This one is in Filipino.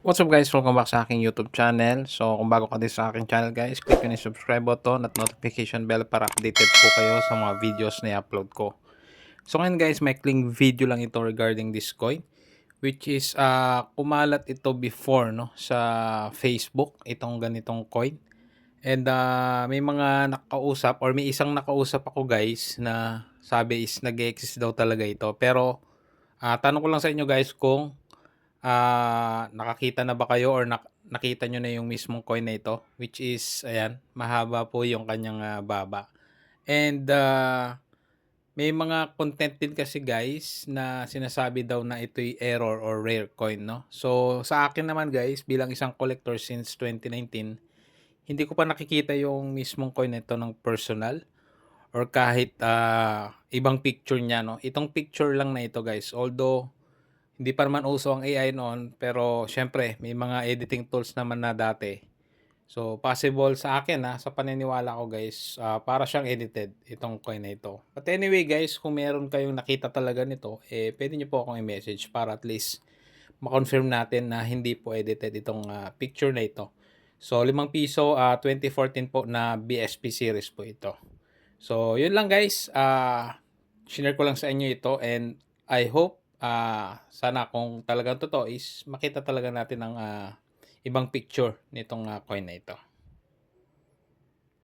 What's up guys? Welcome back sa aking YouTube channel. So kung bago ka din sa aking channel guys, click nyo yung subscribe button at notification bell para updated po kayo sa mga videos na i-upload ko. So ngayon guys, may maikling video lang ito regarding this coin, which is kumalat ito before no sa Facebook, itong ganitong coin. And may mga nakausap or may isang nakausap ako guys na sabi is nag-exist daw talaga ito. Pero tanong ko lang sa inyo guys kung nakakita na ba kayo or nakita nyo na yung mismong coin na ito? Which is, ayan, mahaba po yung kanyang baba. And may mga content din kasi guys na sinasabi daw na ito'y error or rare coin, no? So, sa akin naman guys, bilang isang collector since 2019, hindi ko pa nakikita yung mismong coin na ito ng personal or kahit ibang picture niya, no? Itong picture lang na ito guys. Although, hindi pa naman uso ang AI noon, pero siyempre may mga editing tools naman na dati. So, possible sa akin sa paniniwala ko guys, para siyang edited itong coin na ito. But anyway guys, kung meron kayong nakita talaga nito, pwede niyo po akong i-message para at least ma-confirm natin na hindi po edited itong picture na ito. So, ₱5, 2014 po na BSP series po ito. So, yun lang guys. Shinare ko lang sa inyo ito and I hope sana kung talagang totoo is makita talaga natin ang ibang picture nitong coin na ito.